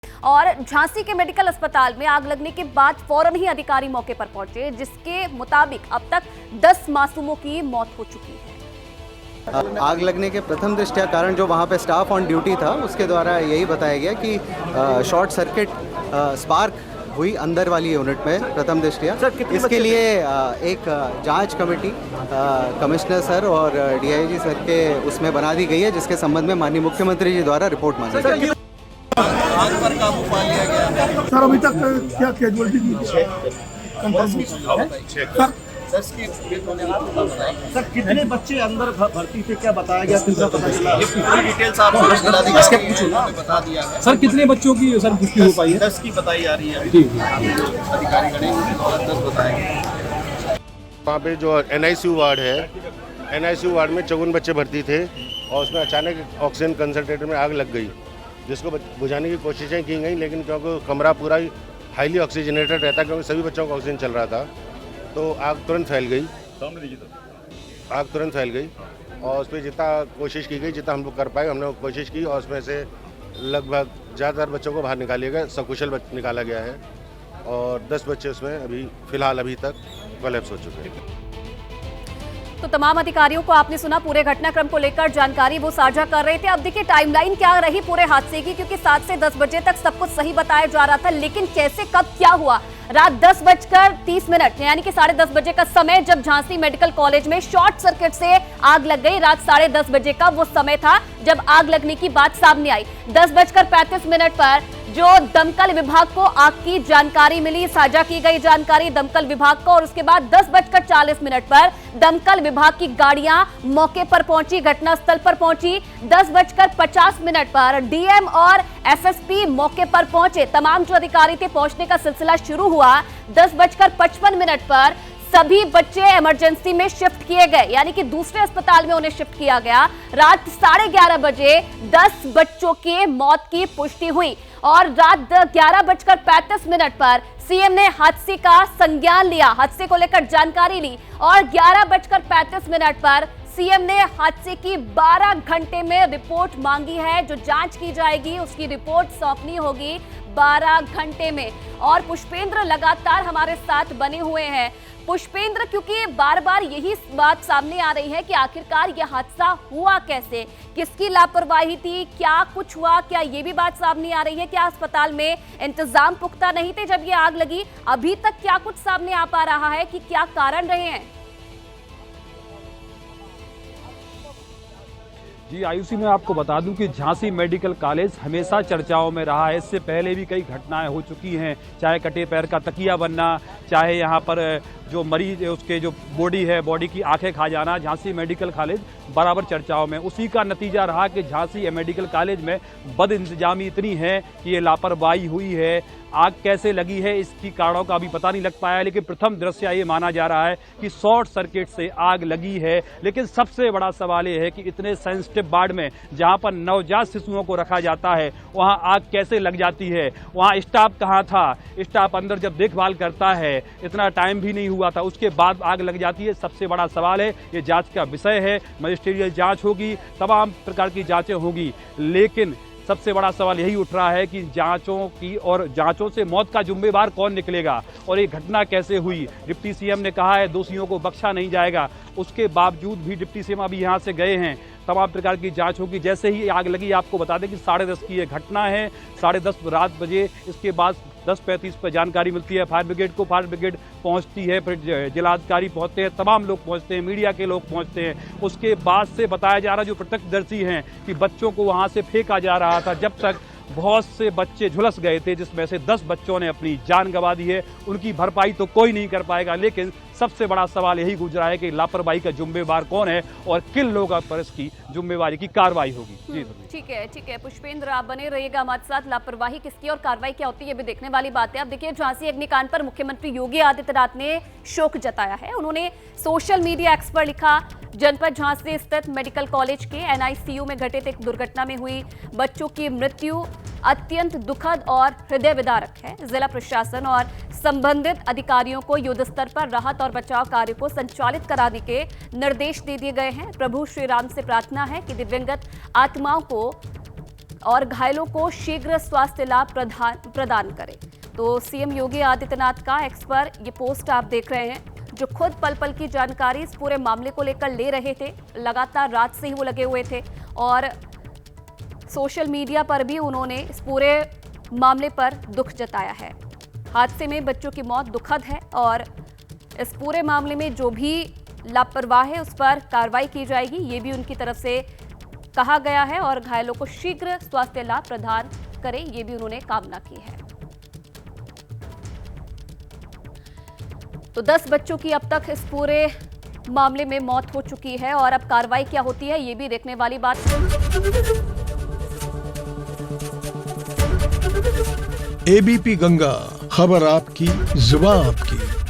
और झांसी के मेडिकल अस्पताल में आग लगने के बाद फौरन ही अधिकारी मौके पर पहुंचे, जिसके मुताबिक अब तक 10 मासूमों की मौत हो चुकी है। आग लगने के प्रथम दृष्टया कारण जो वहाँ पे स्टाफ ऑन ड्यूटी था उसके द्वारा यही बताया गया कि शॉर्ट सर्किट स्पार्क हुई अंदर वाली यूनिट में प्रथम दृष्टया। इसके लिए एक जांच कमेटी कमिश्नर सर और डीआईजी सर के उसमें बना दी गई है, जिसके संबंध में माननीय मुख्यमंत्री जी द्वारा रिपोर्ट मांगी गई है। आग पर काबू पा लिया गया है। सर अभी तक क्या कैजुअलिटी सर कितने बच्चे अंदर भर्ती थे, क्या बताया गया, कितना पता चला? ये पूरी डिटेल्स आपको बता दिया है। सर कितने बच्चों की सर पुष्टि हो पाई है? 10 की बताई जा रही है। अधिकारी गणे 10 बताएंगे। वहाँ पे जो एनआईसीयू वार्ड है, एनआईसीयू वार्ड में 54 बच्चे भर्ती थे और उसमें अचानक ऑक्सीजन कंसंट्रेटर में आग लग गई, जिसको बुझाने की कोशिशें की गई, लेकिन क्योंकि कमरा पूरा हाईली ऑक्सीजनेटेड रहता, क्योंकि सभी बच्चों को ऑक्सीजन चल रहा था, तो आग तुरंत फैल गई। और उस पर जितना कोशिश की गई, जितना हम लोग कर पाए हमने कोशिश की, और उसमें से लगभग ज़्यादातर बच्चों को बाहर निकाला गया, सकुशल निकाला गया है, और 10 बच्चे उसमें अभी तक कोलैप्स हो चुके हैं। तो तमाम अधिकारियों को आपने सुना, पूरे घटनाक्रम को लेकर जानकारी वो साझा कर रहे थे। अब देखिए टाइमलाइन क्या रही पूरे हादसे की, क्योंकि 7 से 10 बजे तक सब कुछ सही बताया जा रहा था, लेकिन कैसे कब क्या हुआ, रात 10:30 यानी कि 10:30 बजे का समय, जब झांसी मेडिकल कॉलेज में शॉर्ट सर्किट से आग लग गई। रात 10:30 बजे का वो समय था जब आग लगने की बात सामने आई। 10:35 पर जो दमकल विभाग को आग की जानकारी मिली, साझा की गई जानकारी दमकल विभाग को, और उसके बाद 10:40 पर दमकल विभाग की गाड़ियां मौके पर पहुंची, घटनास्थल पर पहुंची। 10:50 पर डीएम और एसएसपी मौके पर पहुंचे। तमाम जो अधिकारी थे पहुंचने का सिलसिला शुरू हुआ। 10:55 पर सभी बच्चे इमरजेंसी में शिफ्ट किए गए, यानी कि दूसरे अस्पताल में उन्हें शिफ्ट किया गया। रात 11:30 बजे 10 बच्चों की मौत की पुष्टि हुई, और रात 11:35 पर सीएम ने हादसे का संज्ञान लिया, हादसे को लेकर जानकारी ली, और 11:35 पर सीएम ने हादसे की 12 घंटे में रिपोर्ट मांगी है। जो जांच की जाएगी उसकी रिपोर्ट सौंपनी होगी 12 घंटे में। और पुष्पेंद्र लगातार हमारे साथ बने हुए हैं। पुष्पेंद्र, क्योंकि बार बार यही बात सामने आ रही है कि आखिरकार यह हादसा हुआ कैसे, किसकी लापरवाही थी, क्या कुछ हुआ, क्या ये भी बात सामने आ रही है कि अस्पताल में इंतजाम पुख्ता नहीं थे जब ये आग लगी? अभी तक क्या कुछ सामने आ पा रहा है कि क्या कारण रहे हैं? जी आयुषी, मैं आपको बता दूं कि झांसी मेडिकल कॉलेज हमेशा चर्चाओं में रहा है। इससे पहले भी कई घटनाएं हो चुकी हैं, चाहे कटे पैर का तकिया बनना, चाहे यहाँ पर जो मरीज उसके जो बॉडी की आंखें खा जाना। झांसी मेडिकल कॉलेज बराबर चर्चाओं में, उसी का नतीजा रहा कि झांसी मेडिकल कॉलेज में बद इंतजामी इतनी है कि ये लापरवाही हुई है। आग कैसे लगी है इसकी कारणों का अभी पता नहीं लग पाया, लेकिन प्रथम दृष्टया ये माना जा रहा है कि शॉर्ट सर्किट से आग लगी है। लेकिन सबसे बड़ा सवाल ये है कि इतने सेंसिटिव वार्ड में जहां पर नवजात शिशुओं को रखा जाता है, वहां आग कैसे लग जाती है? वहां स्टाफ कहां था? स्टाफ अंदर जब देखभाल करता है, इतना टाइम भी नहीं हुआ था, उसके बाद आग लग जाती है। सबसे बड़ा सवाल है, ये जांच का विषय है, मजिस्ट्रियल जांच होगी, तमाम प्रकार की जांचें होगी, लेकिन सबसे बड़ा सवाल यही उठ रहा है कि जांचों से मौत का जिम्मेदार कौन निकलेगा और ये घटना कैसे हुई। डिप्टी सीएम ने कहा है दोषियों को बख्शा नहीं जाएगा, उसके बावजूद भी डिप्टी सीएम अभी यहाँ से गए हैं। तमाम प्रकार की जांच होगी। जैसे ही आग लगी, आपको बता दें कि 10:30 की ये घटना है, 10:30 रात बजे। इसके बाद 10:35 पर जानकारी मिलती है फायर ब्रिगेड को, फायर ब्रिगेड पहुंचती है, फिर जिलाधिकारी पहुंचते हैं, तमाम लोग पहुंचते हैं, मीडिया के लोग पहुंचते हैं। उसके बाद से बताया जा रहा है, जो प्रत्यक्षदर्शी हैं, कि बच्चों को वहां से फेंका जा रहा था, जब तक बहुत से बच्चे झुलस गए थे, जिसमें से 10 बच्चों ने अपनी जान गंवा दी है। उनकी भरपाई तो कोई नहीं कर पाएगा, लेकिन सबसे बड़ा सवाल यही गुजर रहा है कि लापरवाही का जिम्मेवार कौन है और किन लोगों पर इसकी जिम्मेवारी की कार्रवाई होगी। जी ठीक है पुष्पेंद्र, आप बने रहिएगा हमारे साथ। लापरवाही किसकी और कार्रवाई क्या होती है, ये भी देखने वाली बात है। अब देखिए, झांसी अग्निकांड पर मुख्यमंत्री योगी आदित्यनाथ ने शोक जताया है। उन्होंने सोशल मीडिया एक्स पर लिखा, जनपद झांसी स्थित मेडिकल कॉलेज के एनआईसीयू में घटित एक दुर्घटना में हुई बच्चों की मृत्यु अत्यंत दुखद और हृदय विदारक है। जिला प्रशासन और संबंधित अधिकारियों को युद्ध स्तर पर राहत और बचाव कार्य को संचालित कराने के निर्देश दे दिए गए हैं। प्रभु श्री राम से प्रार्थना है कि दिव्यंगत आत्माओं को और घायलों को शीघ्र स्वास्थ्य लाभ प्रदान करे। तो सीएम योगी आदित्यनाथ का एक्स पर ये पोस्ट आप देख रहे हैं, जो खुद पल पल की जानकारी इस पूरे मामले को लेकर ले रहे थे। लगातार रात से ही वो लगे हुए थे और सोशल मीडिया पर भी उन्होंने इस पूरे मामले पर दुख जताया है। हादसे में बच्चों की मौत दुखद है और इस पूरे मामले में जो भी लापरवाह है उस पर कार्रवाई की जाएगी, ये भी उनकी तरफ से कहा गया है और घायलों को शीघ्र स्वास्थ्य लाभ प्रदान करें, ये भी उन्होंने कामना की है। तो 10 बच्चों की अब तक इस पूरे मामले में मौत हो चुकी है और अब कार्रवाई क्या होती है ये भी देखने वाली बात है। एबीपी गंगा, खबर आपकी, जुबान आपकी।